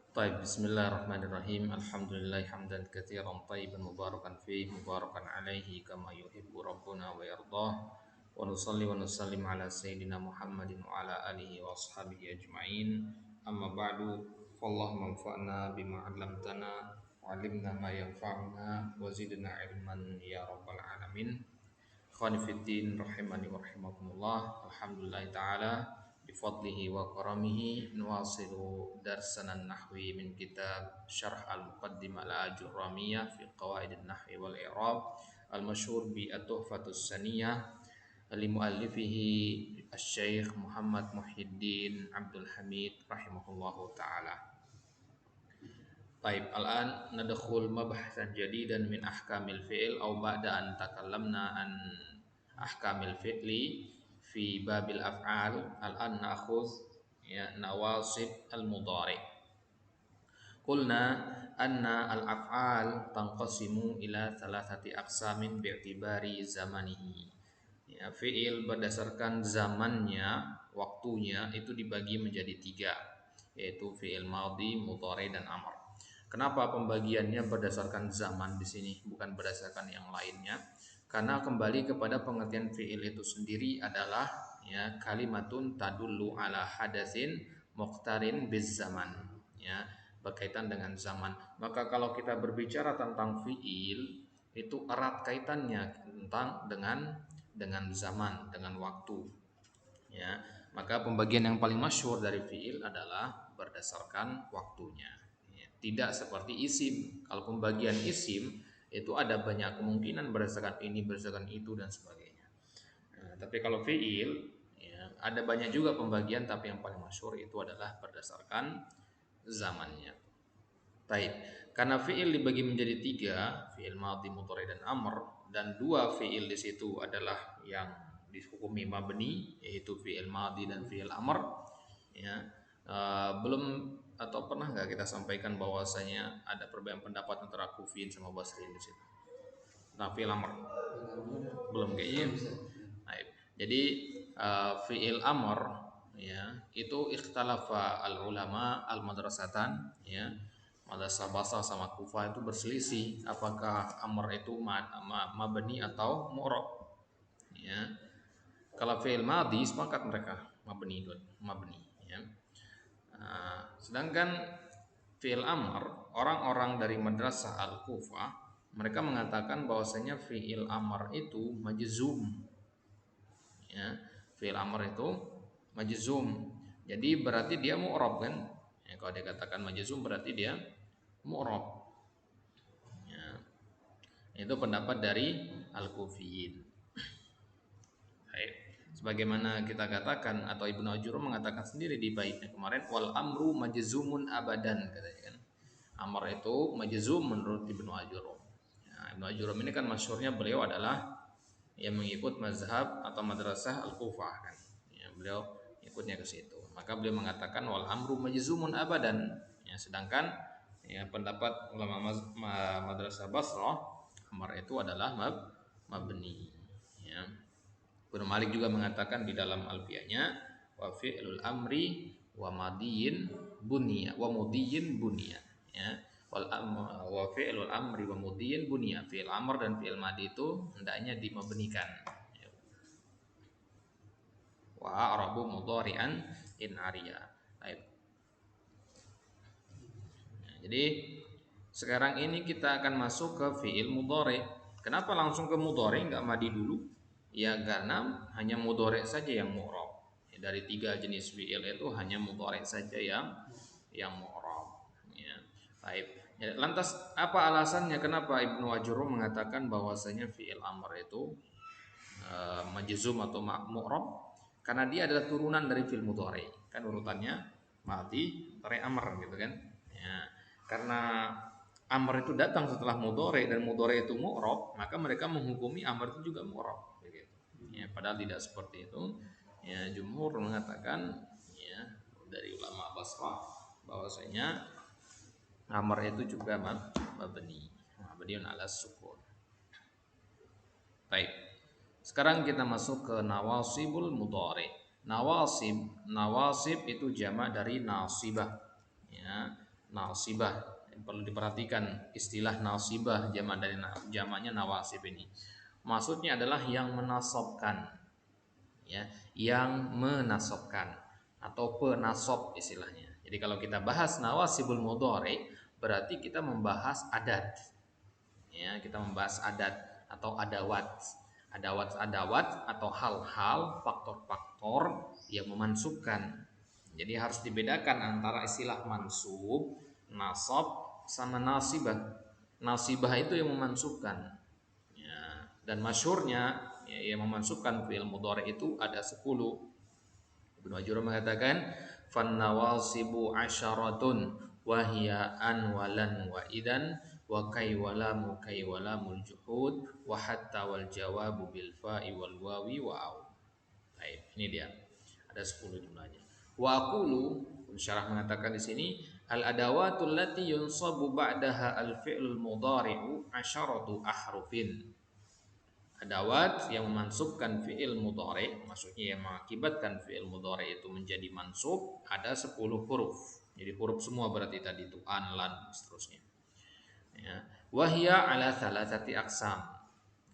طيب بسم الله الرحمن الرحيم الحمد لله حمدا كثيرا طيبا مباركا فيه مباركا عليه كما يحب ربنا ويرضاه ونصلي ونسلم على سيدنا محمد وعلى آله وأصحابه أجمعين أما بعد فاللهم انفعنا بما علمتنا وعلمنا ما ينفعنا وزدنا علما يا رب العالمين. Ikhwani fiddin rahimani wa rahimakumullah. Alhamdulillah taala bifadlihi wa karamihi nuwasilu darsana nahwi min kitab Syarh al-Muqaddimah al-Ajurramiyah fi Qawaid an-Nahwi wal I'rab al-masyhur bi At-Tuhfatus Saniyah li muallifihi Asy-Syaikh Muhammad Muhyiddin Abdul Hamid rahimahullahu taala. Baik, al-an nadkhul mabhasan jadidan min ahkamil fi'il aw ba'da an takallamna an ahkamil fi'li fi babil af'al. Al-an na'khudh ya nawasib al-mudhari'. Qulna anna al-af'al tanqasimu ila thalathati aqsamin bi'tibari zamanihi. Ya, fi'il berdasarkan zamannya, waktunya itu dibagi menjadi tiga, yaitu fi'il madhi, mudhari dan amr. Kenapa pembagiannya berdasarkan zaman di sini, bukan berdasarkan yang lainnya? Karena kembali kepada pengertian fi'il itu sendiri adalah ya kalimatun tadullu ala hadatsin muqtarin biz zaman, ya berkaitan dengan zaman. Maka kalau kita berbicara tentang fi'il itu erat kaitannya tentang dengan zaman, dengan waktu. Ya, maka pembagian yang paling masyhur dari fi'il adalah berdasarkan waktunya. Ya, tidak seperti isim. Kalau pembagian isim itu ada banyak kemungkinan berdasarkan ini, berdasarkan itu dan sebagainya. Nah, tapi kalau fi'il ya, ada banyak juga pembagian, tapi yang paling masyhur itu adalah berdasarkan zamannya. Baik, karena fi'il dibagi menjadi tiga, fi'il madhi, mudhari dan amr, dan dua fi'il di situ adalah yang dihukumi mabni, yaitu fi'il madhi dan fi'il amr. Ya, belum atau pernah nggak kita sampaikan bahwasanya ada perbedaan pendapat antara Kufiyin sama Basriyin di situ? Nah, fi'il amr belum kayaknya. Baik. Jadi fi'il amr ya itu ikhtalafa al ulama al madrasatan ya madrasah Basra sama Kufah itu berselisih apakah amr itu mabni atau mu'rab ya. Kalau fi'il madhi sepakat mereka mabni ya. Sedangkan fi'il amr orang-orang dari madrasah al Kufah mereka mengatakan bahwasanya fi'il amr itu majzum ya. Fi'il amr itu majzum. Jadi berarti dia mu'rab kan? Ya, kalau dikatakan majzum berarti dia mu'rab. Ya. Itu pendapat dari Al-Kufiyin. Baik. Sebagaimana kita katakan atau Ibnu Ajurum mengatakan sendiri di baitnya kemarin wal amru majzumun abadan katanya kan. Amr itu majzum menurut Ibnu Ajurum. Ya, Ibnu Ajurum ini kan masyhurnya beliau adalah yang mengikut mazhab atau madrasah Al-Kufah kan. Ya, beliau ikutnya ke situ. Maka beliau mengatakan wal amru majzumun abadan. Ya, sedangkan ya, pendapat ulama madrasah Basrah amr itu adalah mabni. Ya. Ibnu Malik juga mengatakan di dalam alfiyahnya wa fi'lul amri wa madiyin bunya wa mudiyin bunya ya wa fi'lul amri wa mudiyin bunya fi'il amr dan fi'il madi itu hendaknya dimabnikan ya. Wa arabu mudhari'an in ariya. Baik. Nah, jadi sekarang ini kita akan masuk ke fi'il mudhari. Kenapa langsung ke mudhari enggak madi dulu? Ya karena hanya mudhari saja yang mu'rab. Ya, dari tiga jenis fi'il itu hanya mudhari saja yang mu'rab. Ya. Baik. Ya, lantas apa alasannya kenapa Ibnu Ajurum mengatakan bahwasanya fi'il amr itu majzum atau mu'rab? Karena dia adalah turunan dari fi'il mudhari. Kan urutannya madi, mudhari, amr gitu kan. Ya. Karena amr itu datang setelah mudhari dan mudhari itu mu'rab, maka mereka menghukumi amr itu juga mu'rab begitu. Ya, padahal tidak seperti itu. Ya, jumhur mengatakan ya dari ulama Basrah bahwasanya amr itu juga mabni. Mabniun ala sukun. Baik. Sekarang kita masuk ke nawasibul mudhari. Nawasib itu jamak dari nasibah. Ya. nasibah. Perlu diperhatikan istilah nasibah, jamak dari jamaknya nawasib ini. Maksudnya adalah yang menasabkan, ya, yang menasabkan atau penasab istilahnya. Jadi kalau kita bahas nawasibul mudhari berarti kita membahas adat. Ya, kita membahas adat atau adawat. Adawat-adawat atau hal-hal, faktor-faktor yang memansubkan. Jadi harus dibedakan antara istilah mansub, nasab sama nasibah. Nasibah itu yang memansubkan. Ya, dan masyhurnya ya, yang memansubkan fi'il mudhari itu ada 10. Ibnu Ajurra mengatakan fan nawasibu asyaratun wa hiya an walan wa idan wa kai wala mu kai wala mul juhud wa hatta wal jawabu bil fa'i wal wawi wa au. Baik, ini dia. Ada 10 jumlahnya. Wa aqulu, syarah mengatakan di sini al adawatul lati yunsabu ba'daha al fi'lul mudhari'u asyaratu ahrufin. Adawat yang memansubkan fi'il mudhari, maksudnya yang mengakibatkan fi'il mudhari itu menjadi mansub ada 10 huruf. Jadi huruf semua berarti tadi itu an, lan, seterusnya. Ya. Wahya ala thalathati aqsam.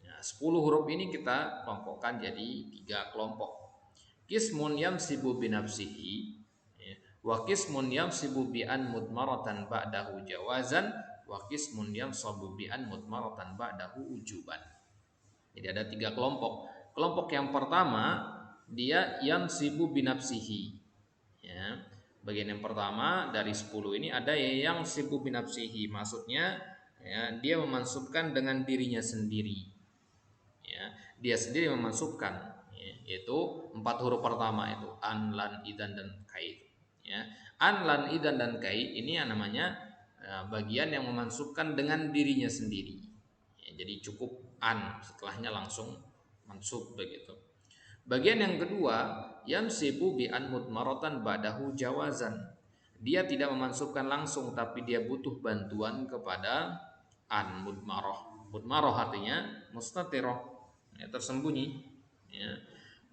Ya, 10 huruf ini kita kelompokkan jadi 3 kelompok. Qismun yamsibu binafsihi, ya. Wa qismun yamsibu bi an mudmaratan ba'dahu jawazan, wa qismun yamsabu bi an mudmaratan ba'dahu ujuban. Jadi ada 3 kelompok. Kelompok yang pertama dia yang sibu binafsihi. Ya. Bagian yang pertama dari 10 ini ada yang sibu binafsihi. Maksudnya ya, dia memansubkan dengan dirinya sendiri. Ya, dia sendiri memansubkan. Ya, yaitu 4 huruf pertama itu an, lan, idan, dan kai. Ya. An, lan, idan, dan kai ini yang namanya bagian yang memansubkan dengan dirinya sendiri. Ya, jadi cukup an, setelahnya langsung mansub begitu. Bagian yang kedua, yamsibu bi an mudmaratan ba'dahu jawazan. Dia tidak memansubkan langsung tapi dia butuh bantuan kepada an mudmarah. Mudmarah artinya mustatirah, ya, tersembunyi. Ya.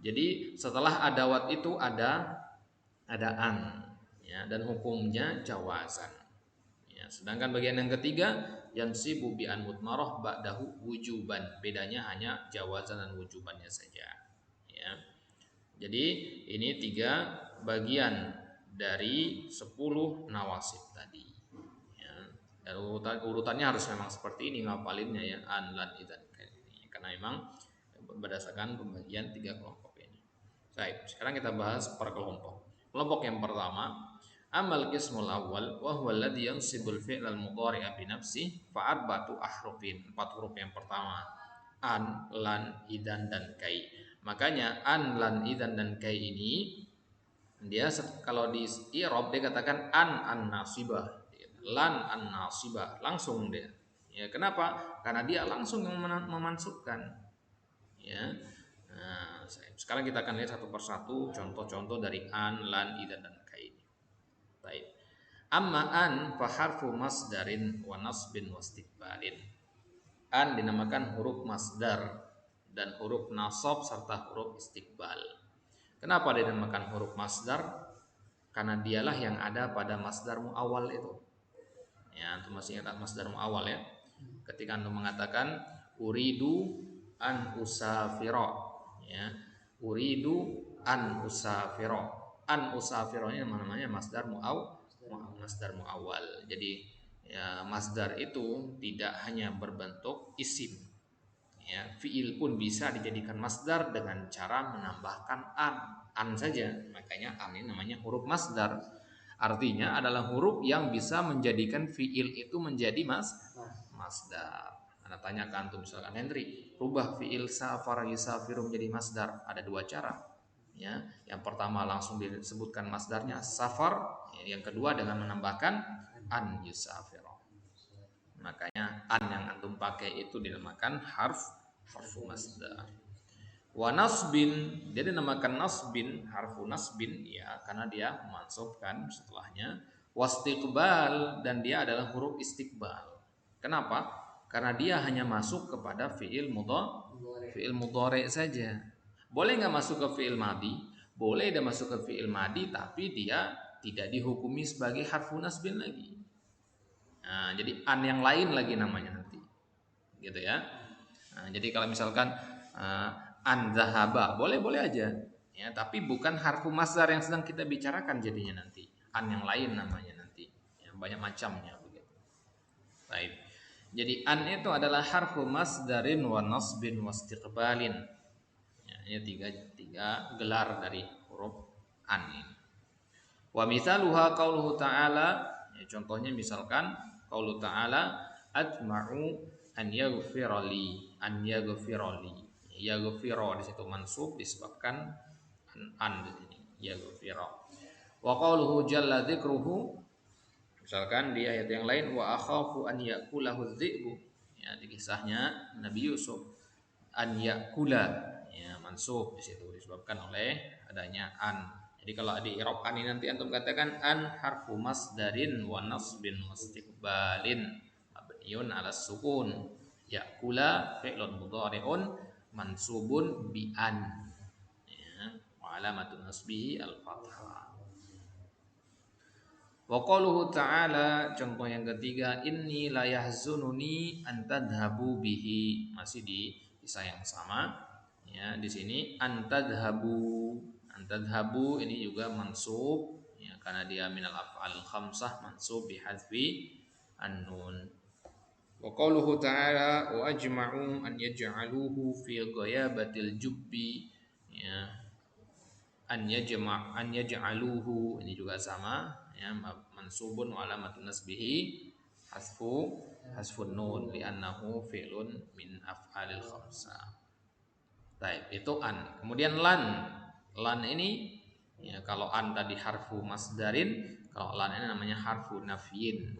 Jadi setelah adawat itu ada an, ya, dan hukumnya jawazan. Ya, sedangkan bagian yang ketiga yang sibu bi an mudmarah ba'dahu wujuban. Bedanya hanya jawazan dan wujubannya saja. Ya. Jadi ini 3 bagian dari 10 nawasib tadi. Ya. Dan urutannya harus memang seperti ini ngapalinnya ya, an, lan, idan, ini. Karena memang berdasarkan pembagian 3 kelompok ini. Baik, sekarang kita bahas per kelompok. Kelompok yang pertama, amal qismul awal wa huwa alladhi yansibul fi'lal mudhari'a bi nafsihi fa arba'atu ahrufin. 4 huruf yang pertama, an, lan, idan, dan kai. Makanya an, lan, idan, dan kai ini dia kalau di i'rab dia katakan an nasibah, lan an nasibah, langsung dia. Ya, kenapa? Karena dia langsung yang memansubkan. Ya. Nah, sekarang kita akan lihat satu persatu contoh-contoh dari an, lan, idan, dan kai. Baik. Amma an fa harfu masdarin wa nasbin wa istiqbalin. An dinamakan huruf masdar dan huruf nasab serta huruf istiqbal. Kenapa dinamakan huruf masdar? Karena dialah yang ada pada masdar muawwal itu. Ya, antum masih ingat masdar muawwal ya? Ketika antum mengatakan uridu an usafira, ya. Uridu an usafira. An usafira ini namanya masdar muawwal. Jadi ya, masdar itu tidak hanya berbentuk isim. Ya, fiil pun bisa dijadikan masdar dengan cara menambahkan an saja. Makanya an ini namanya huruf masdar. Artinya adalah huruf yang bisa menjadikan fiil itu menjadi masdar. Anda tanya ke antum misalkan Henry, rubah fiil safar yusafiru menjadi masdar. Ada 2 cara. Ya, yang pertama langsung disebutkan masdarnya safar, yang kedua dengan menambahkan an yusafiru. Makanya an yang antum pakai itu dinamakan harfu masdar. Wa nasbin, dia dinamakan nasbin, harfu nasbin ya karena dia memansubkan setelahnya. Wastiqbal, dan dia adalah huruf istiqbal. Kenapa? Karena dia hanya masuk kepada fiil mudhari saja. Boleh nggak masuk ke fiil madi? Boleh dia masuk ke fiil madi, tapi dia tidak dihukumi sebagai harfu nasbin lagi. Nah, jadi an yang lain lagi namanya nanti, gitu ya. Nah, jadi kalau misalkan uh, an zahaba boleh-boleh aja, ya, tapi bukan harfu masdar yang sedang kita bicarakan jadinya nanti. An yang lain namanya nanti, ya, banyak macamnya begitu. Baik. Jadi an itu adalah harfu masdarin wa nasbin wa istiqbalin. Ya, ini tiga gelar dari huruf an ini. Wa mithaluha qauluhu ta'ala, ya, contohnya misalkan qauluhu ta'ala atma'u an yaghfirali, an yaghfirali. Yaghfira di situ mansub disebabkan an di sini, yaghfira. Wa qauluhu jalla dzikruhu, misalkan di ayat yang lain wa akhafu an yakulahu dzi'bu, ya, di kisahnya Nabi Yusuf, an yakula, ya, mansub di situ disebabkan oleh adanya an. Jadi kalau di i'rab an ini nanti antum katakan an harfu masdarin wa nasbin mustiqbalin mabniun ala sukun, yakula fi'lun mudhari'un mansubun bi an, ya, wa alamatun nasbihi al fathah. Wa qauluhu ta'ala, contoh yang ketiga, inni la yahzununi an tadhhabu bihi, masih di kisah yang sama, ya. Di sini an tadhhabu ini juga mansub, ya, karena dia minal af'al khamsah, mansub bi hadfi an-nun. Wa qauluhu ta'ala wa ajma'u an yaj'aluhu fi ghayabatil jubbi, ya, an yaj'aluhu ini juga sama, ya, mansubun wa alamatun nasbihi hasfun nun li'annahu fi'lun min af'alil khamsah. Baik, itu an. Kemudian lan ini, ya, kalau an tadi harfu masdarin, kalau lan ini namanya harfu nafyin,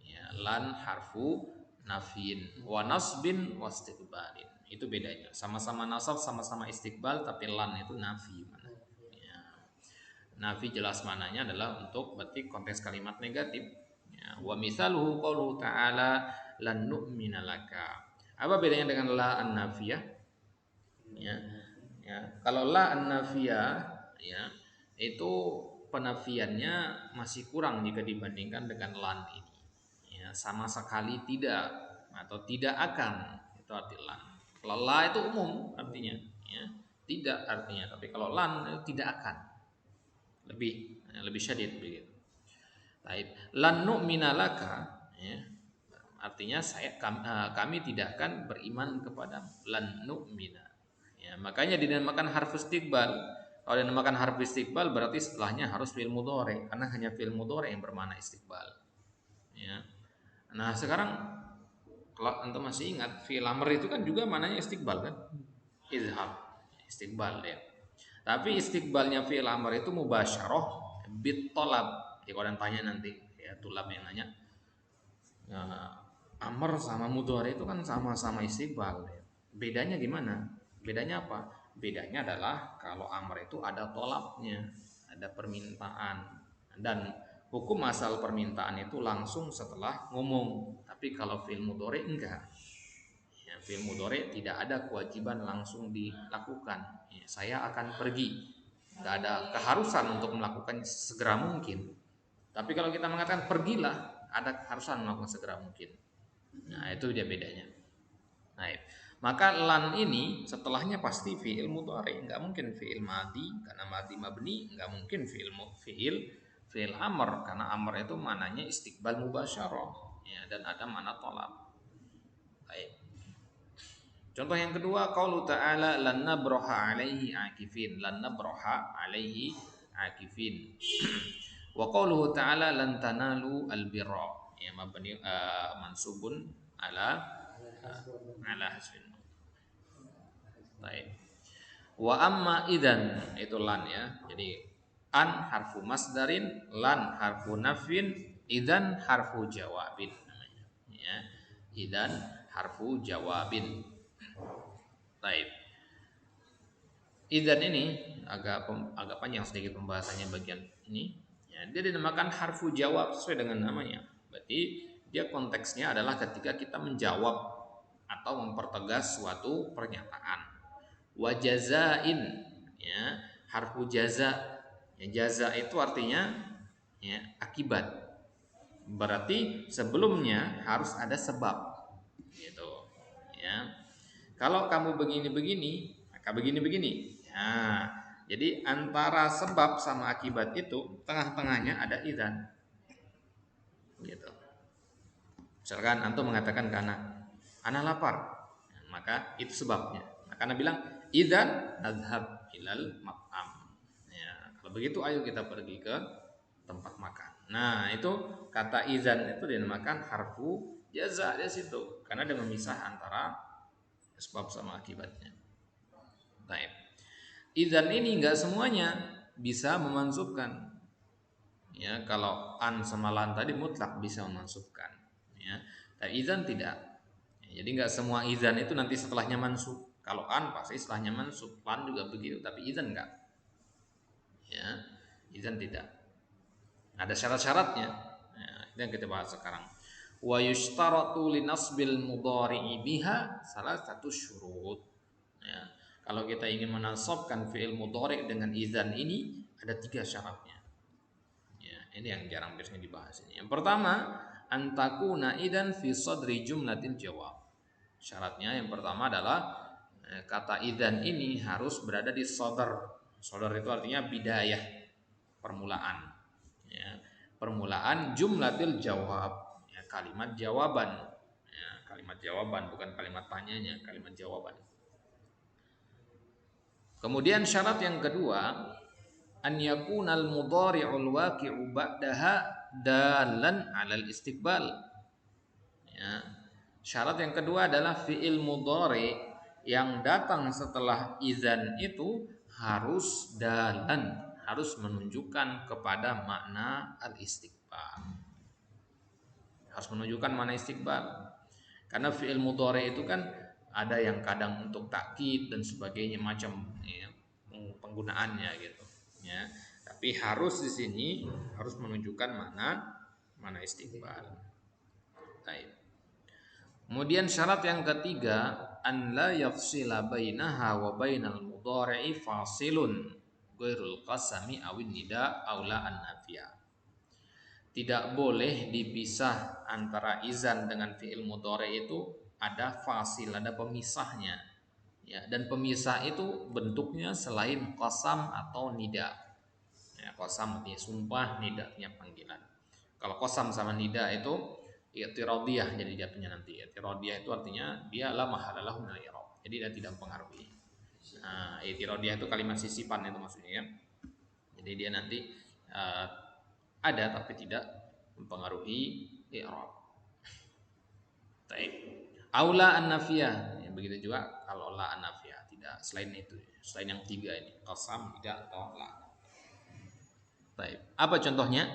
ya, lan harfu nafyin wa nasbin wa istiqbalin. Itu bedanya, sama-sama nasab sama-sama istiqbal, tapi lan itu nafi. Nafi jelas mananya adalah untuk berarti konteks kalimat negatif. Ya, wa misaluhu qauluhu ta'ala lan nu'mina laka. Apa bedanya dengan la an-nafiyah? Ya, ya. Kalau la an-nafiyah, ya, itu penafiannya masih kurang jika dibandingkan dengan lan ini. Ya, sama sekali tidak atau tidak akan, itu arti lan. Kalau la itu umum artinya, ya, tidak artinya, tapi kalau lan itu tidak akan, lebih syadid begitu. Baik, lan nu'mina laka, ya, artinya kami tidak akan beriman kepada lan nu'mina. Ya, makanya dinamakan harfu istiqbal. Kalau dinamakan harfu istiqbal berarti setelahnya harus fi'il mudhari, karena hanya fi'il mudhari yang bermakna istiqbal. Ya. Nah, sekarang kalau antum masih ingat fi'il amr itu kan juga maknanya istiqbal kan? Izhab, istiqbal ya. Tapi istiqbalnya fi'il amr itu mubasyarah bit talab. Jadi kalau tanya nanti, ya, tulab yang nanya, ya, amr sama mudhari itu kan sama-sama istiqbal, ya. Bedanya gimana? Bedanya apa? Bedanya adalah kalau amr itu ada tolabnya, ada permintaan, dan hukum asal permintaan itu langsung setelah ngomong. Tapi kalau fi'il mudhari enggak. Ya, fi'il mudhari tidak ada kewajiban langsung dilakukan. Ya, saya akan pergi, nggak ada keharusan untuk melakukan segera mungkin. Tapi kalau kita mengatakan pergilah, ada keharusan melakukan segera mungkin. Nah, itu dia bedanya. Nah, maka lan ini setelahnya pasti fi'il mudhari, nggak mungkin fi'il madi karena madi mabni, nggak mungkin fi'il amr karena amr itu mananya istiqbal mubasyarah, ya, dan ada mana tolab. Baik. Contoh yang kedua, qaulu ta'ala lan nabraha 'alaihi 'akifin, lan nabraha 'alaihi 'akifin. Wa qauluhu ta'ala lan tanalu albirra, ya, mabni mansubun ala hasbin. Baik. Wa amma idzan, itu lan, ya. Jadi an harfu masdarin, lan harfu nafin, idzan harfu jawabin namanya. Ya. Idzan harfu jawabin. Baik. Idzan ini agak panjang sedikit pembahasannya bagian ini. Ya, dia dinamakan harfu jawab sesuai dengan namanya. Berarti dia konteksnya adalah ketika kita menjawab atau mempertegas suatu pernyataan. Wa jazain, ya, harfu jaza. Ya, jaza itu artinya, ya, akibat. Berarti sebelumnya harus ada sebab, gitu. Ya. Kalau kamu begini-begini, maka begini-begini. Nah, jadi antara sebab sama akibat itu tengah-tengahnya ada idzan, gitu. Misalkan antum mengatakan ke anak lapar, maka itu sebabnya. Maka anak bilang, idzan nadhhab ilal mat'am. Ya, kalau begitu ayo kita pergi ke tempat makan. Nah, itu kata idzan itu dinamakan harfu jaza di situ karena dia memisah antara sebab sama akibatnya. Baik. Idzan ini enggak semuanya bisa memansubkan. Ya, kalau an sama lan tadi mutlak bisa memansubkan. Ya, tapi idzan tidak. Ya, jadi enggak semua idzan itu nanti setelahnya mansub. Kalau an pasti setelahnya mansub, lan juga begitu, tapi idzan enggak. Ya, idzan tidak. Ada syarat-syaratnya. Ya, itu yang kita bahas sekarang. Wa yushtaratu linasbil mudhari'i biha salah satu syurut. Ya, kalau kita ingin menasabkan fi'il mudhari' dengan idzan ini ada 3 syaratnya. Ya, ini yang jarang biasanya dibahas ini. Yang pertama, antakuna idzan fi sadri jumlatil jawab. Syaratnya yang pertama adalah kata idzan ini harus berada di sadar. Sadar itu artinya bidayah, permulaan. Ya, permulaan jumlatil jawab, ya, kalimat jawaban. Ya, kalimat jawaban bukan kalimat tanyanya, kalimat jawaban. Kemudian syarat yang kedua, an yakunal mudhari'ul waqi'u ba'daha dalan 'alal istiqbal. Ya. Syarat yang kedua adalah fi'il mudhari yang datang setelah idzan itu harus dalan, harus menunjukkan kepada makna al-istiqbal. Harus menunjukkan makna istiqbal. Karena fi'il mudhari itu kan ada yang kadang untuk takkid dan sebagainya macam ya, penggunaannya gitu ya. Tapi harus di sini harus menunjukkan mana istiqbal. Baik. Kemudian syarat yang ketiga, an la yafsila bainaha wa bainal mudhari'i fasilun ghairul qasami awin nida aula an nafiyah. Tidak boleh dipisah antara izan dengan fi'il mudhari itu ada fasil, ada pemisahnya. Ya, dan pemisah itu bentuknya selain qasam atau nida. Ya, qasam artinya sumpah, nida artinya panggilan. Kalau qasam sama nida itu i'tiradiyah jadi jatuhnya nanti. I'tiradiyah itu artinya dia la mahalalahu minal i'rab. Jadi dia tidak mempengaruhi. Nah, i'tiradiyah itu kalimat sisipan itu maksudnya ya. Jadi dia nanti ada tapi tidak mempengaruhi i'rab. Baik. Aula an-nafiyah. Ya, begitu juga kalau la an-nafiyah, tidak selain itu. Selain yang tiga ini, qasam, tidak atau la. Baik. Apa contohnya?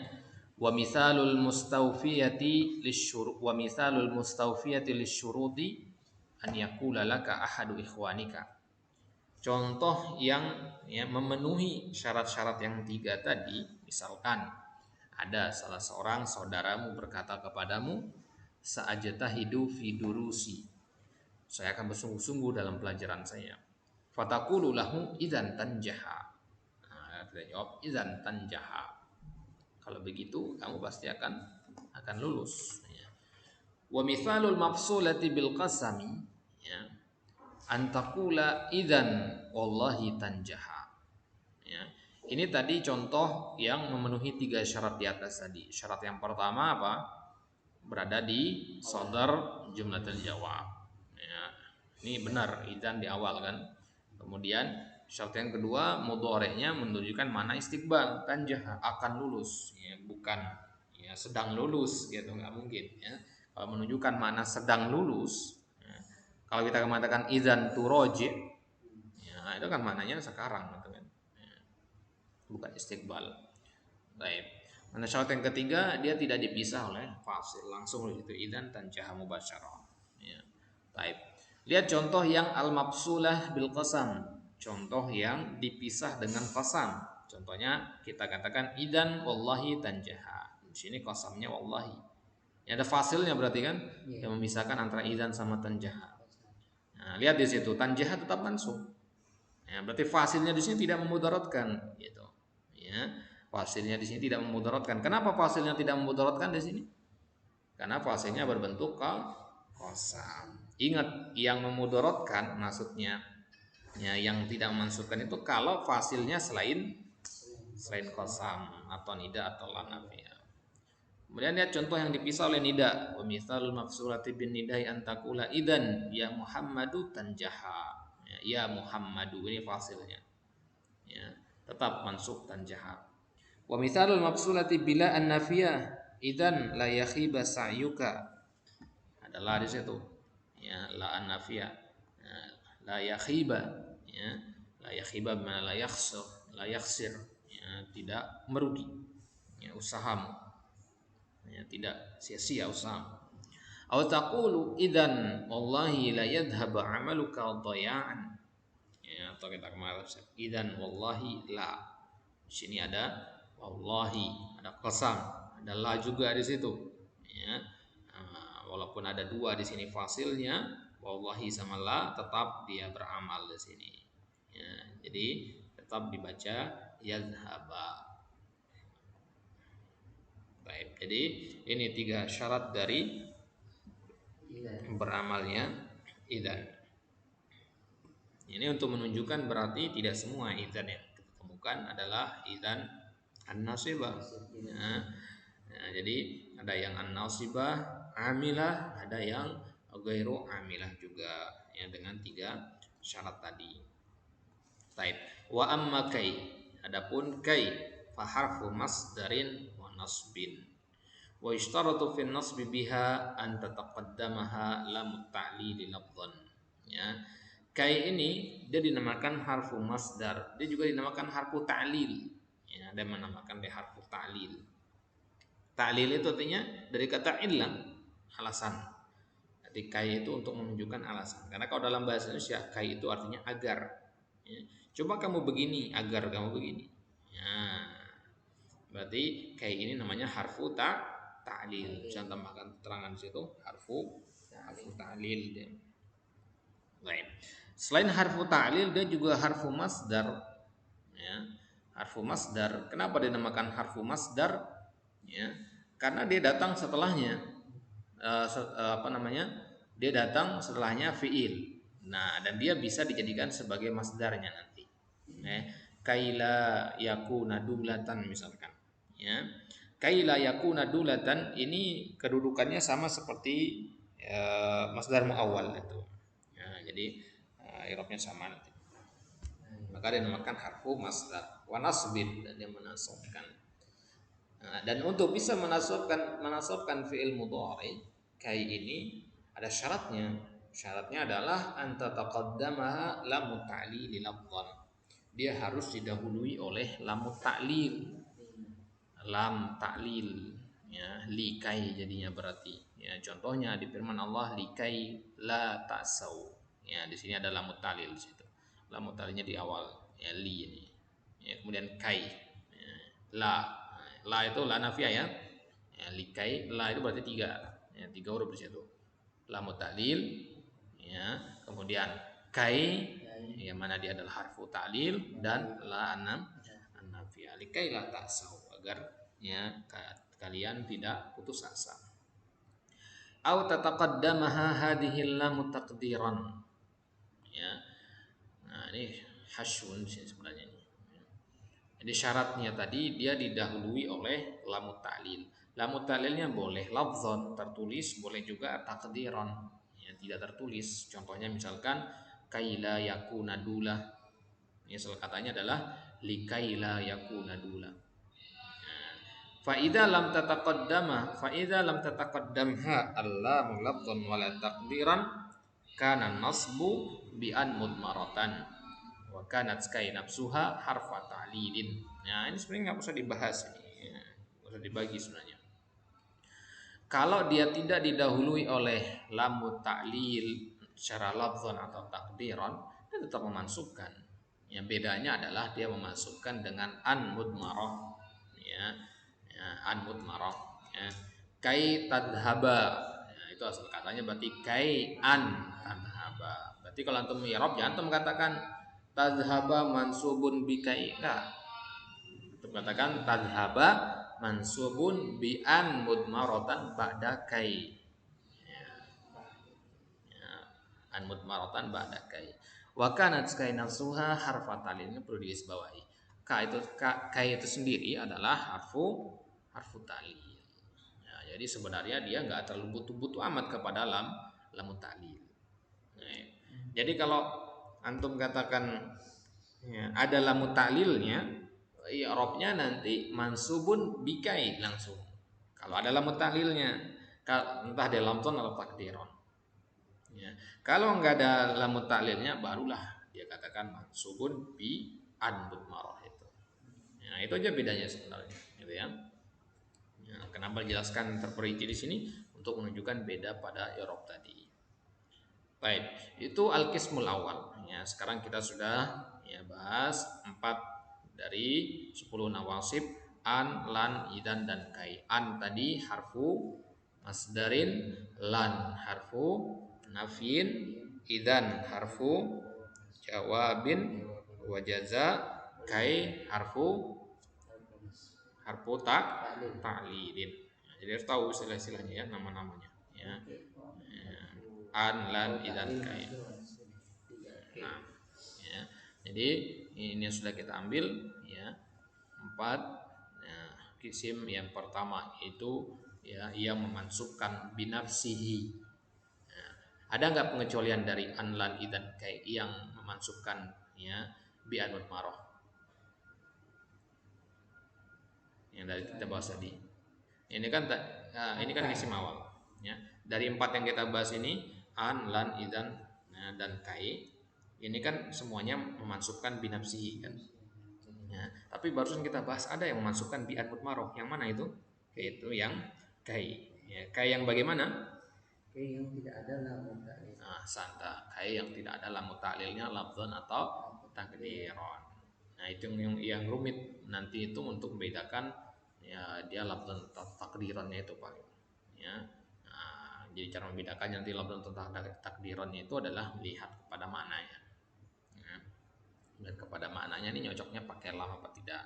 Wa misalul mustawfiyati lisyurut wa misalul mustawfiyati lisyuruti an yaqula laka ahadu ikhwanika. Contoh yang ya, memenuhi syarat-syarat yang tiga tadi, misalkan ada salah seorang saudaramu berkata kepadamu, sa'ajtahidu fi durusi. Saya akan bersungguh-sungguh dalam pelajaran saya. Fataqulu lahu idzan tanjaha. Nah, kita jawab idzan tanjaha. Kalau begitu kamu pasti akan lulus. Ya. Wa mithalul mafsulati bil qasami, ya, antakula idzan wallahi tanjaha. Ya. Ini tadi contoh yang memenuhi tiga syarat di atas tadi. Syarat yang pertama apa? Berada di sodar jumlatul jawab. Ya. Ini benar idzan di awal kan. Kemudian syarat yang kedua mudhari'nya menunjukkan mana istiqbal, tanjaha, akan lulus, ya, bukan ya sedang lulus gitu, nggak mungkin ya. Kalau menunjukkan mana sedang lulus, ya, kalau kita mengatakan idzan turaji, ya itu kan maknanya sekarang gitu kan. Ya, bukan istiqbal. Baik. Mana syarat yang ketiga dia tidak dipisah oleh fasil, langsung itu idzan tanjaha mubasyarah. Ya. Baik. Lihat contoh yang al-mafsulah bil qasam. Contoh yang dipisah dengan qasam. Contohnya kita katakan idan wallahi tanjaha. Di sini qasamnya wallahi. Ya, ada fasilnya berarti kan yang memisahkan antara idan sama tanjaha. Nah, lihat di situ tanjaha tetap mansub. Ya, berarti fasilnya di sini tidak memudaratkan gitu. Ya, fasilnya di sini tidak memudaratkan. Kenapa fasilnya tidak memudaratkan di sini? karena fasilnya berbentuk qasam. Ingat, yang memudorotkan maksudnya ya, yang tidak memasukkan itu kalau fasilnya selain qasam atau nida atau la nafiyah. Kemudian lihat contoh yang dipisah oleh nida. Wa mithalul mafsulati bin nidai antakula idan ya Muhammadu tanjaha. Ya Muhammadu ini fasilnya. Ya, tetap mansub tanjaha. Wa mithalul mafsulati bila an-nafiyah idan la yakhiba sa'yuka. Adalah di situ. Ya, la an-nafiyah. Ya, la yakhiba, ya. La yakhiba bimana la yakhsir. Ya, tidak merugi. Ya, usahamu. Ya, tidak sia-sia usaha. Aw taqulu idzan wallahi la yadhhab 'amaluka dhaya'an. Ya, atau kita kemarin idzan wallahi la. Di sini ada wallahi, ada qasam, ada la juga di situ. Ya. Walaupun ada dua di sini fasilnya, wallahi sama la, tetap dia beramal di sini. Ya, jadi tetap dibaca yadhhaba. Baik, jadi ini 3 syarat dari beramalnya idzan. Ini untuk menunjukkan berarti tidak semua idzan yang kita temukan adalah idzan an-nasibah. Nah, jadi ada yang an-nasibah, amilah, ada yang ghairu amilah juga ya, dengan 3 syarat tadi. Baik. Wa amma kai, adapun kai fa harfu masdarin wa nasbin. Wa ishtaratu fi nasbi biha an tataqaddamaha lam ta'lil lafdhan. Ya. Kai ini dia dinamakan harfu masdar, dia juga dinamakan harfu ta'lil. Ya, ada menamakan dia harfu ta'lil. Ta'lil itu artinya dari kata illah, alasan. Jadi kai itu untuk menunjukkan alasan. Karena kalau dalam bahasa Indonesia kai itu artinya agar. Ya. Coba kamu begini agar kamu begini. Ya. Berarti kai ini namanya harfu ta'lil. Saya tambahkan keterangan di situ harfu ta'lil dia. Baik. Selain harfu ta'lil dia juga harfu masdar. Ya. Harfu masdar. Kenapa dinamakan harfu masdar? Ya. Karena dia datang setelahnya. Dia datang setelahnya fiil. Nah, dan dia bisa dijadikan sebagai masdarnya nanti. Kaila yakuna dulatan misalkan. Ya. Kaila yakuna dulatan ini kedudukannya sama seperti masdar muawwal itu. Ya, jadi i'rabnya sama nanti. Maka dinamakan harfu masdar wa nasbin, dan dia menasabkan. Nah, dan untuk bisa menasabkan fi'il mudhari kai ini ada syaratnya. Syaratnya adalah anta taqaddamaha lam ta'lil lafdhan. Dia harus didahului oleh lam ta'lil. Lam ta'lil ya, likai jadinya berarti. Ya, contohnya di firman Allah likai la ta'sau. Ya, di sini ada lam ta'lil di situ. Lam ta'lilnya di awal ya, li ini. Ya, kemudian kai. Ya, la itu la nafiyah ya. Ya, likai la itu berarti 3. Ya, 3 huruf di situ. Lam ta'lil ya, kemudian kai yang mana dia adalah harfu ta'lil, dan la an-nafiyah. Likai la ta'sau, agar ya kalian tidak putus asa. Au tataqaddamaha hadhihi lam taqdiran. Ya. Nah, ini hasyun sebenarnya ini. Jadi syaratnya tadi dia didahului oleh lam ta'lil. Lam ta'lilnya boleh lafzon tertulis, boleh juga taqdiran. Ya, tidak tertulis. Contohnya misalkan kaila yakuna dula. Ya, salah katanya adalah likaila yakuna dula. Fa idza lam tataqaddamha allamu lafdhan wala taqdiran kana nasbu bi an mudmaratan wa kanat kai nafsuha harfa ta'lilin. Nah, ini sebenarnya enggak usah dibahas ini. Enggak usah dibagi sebenarnya. Kalau dia tidak didahului oleh lam ta'lil secara lafzan atau takdiran, dia tetap memansubkan. Yang bedanya adalah dia memasukkan dengan an mudmarah. Ya, an mudmarah. Ya. Kai tadhaba. Ya, itu asal katanya berarti kai an tadhaba. Berarti kalau antum i'rab jangan antum katakan tadhaba mansubun bi kai. Enggak. Antum katakan tadhaba mansubun bi an mudmaratan ba'da kai. Ya, an mudmaratan ba'da kai. Wa kanat kai nafsuha harfa talil. Ini perlu digarisbawahi. Kai itu sendiri adalah harfu talil. Ya, jadi sebenarnya dia nggak terlalu butuh-butuh amat kepada lam ta'lil. Nah, jadi kalau antum katakan ya, ada lam ta'lilnya, i'rabnya nanti mansubun bikai langsung. Kalau ada lam ta'lilnya, entah dia lamton atau takdiron. Ya. Kalau nggak ada lam ta'lilnya, barulah dia katakan mansubun bi an mudmarah itu. Ya, itu aja bedanya sebenarnya, gitu ya. Ya, kenapa dijelaskan terperinci di sini untuk menunjukkan beda pada i'rab tadi. Baik, itu al-qismul awal. Ya, sekarang kita sudah ya bahas 4 dari 10 nawasib an, lan, idan dan kai. An tadi harfu masdarin, lan harfu nafin, idan harfu jawabin, wajaza, kai harfu ta'lilin. Jadi harus tahu istilah-istilahnya ya, nama-namanya ya. An, lan, idan, kai. Nah, ya. Jadi ini sudah kita ambil ya 4 ya, kisim yang pertama itu ya yang memansubkan binafsihi. Ya. Ada nggak pengecualian dari an, lan, idan, kai yang memansubkan ya bi an mudmarah yang dari kita bahas tadi. Ini kan ini kan isim awal ya. Dari 4 yang kita bahas ini an, lan, idan dan kai ini kan semuanya memansubkan binafsihi kan. Ya, tapi barusan kita bahas ada yang memasukkan bi an mudmarah. Yang mana itu? Yaitu yang kai. Ya, kai yang bagaimana? Kai yang tidak ada lam ta'lil. Nah, santa. Kai yang tidak ada lam ta'lilnya lafzan atau takdiron. Nah, itu yang rumit nanti itu untuk membedakan ya dia lafzan atau takdironnya itu paling. Ya. Nah, jadi cara membedakannya nanti lafzan atau takdironnya itu adalah melihat kepada maknanya. Ya. Dan kepada maknanya ini cocoknya pakai lam apa tidak.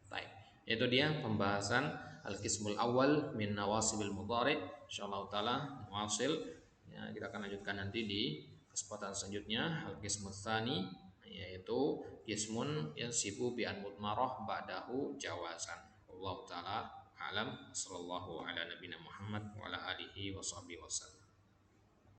Baik, itu dia pembahasan al-qismul awal min nawasibil mudhari. Insyaallah taala muasil ya, kita akan lanjutkan nanti di kesempatan selanjutnya al-qismul tsani yaitu qismun yansibu bi an mudmarah ba'dahu jawazan. Allah taala alam sallallahu ala nabiyina Muhammad wa ala alihi wasallam.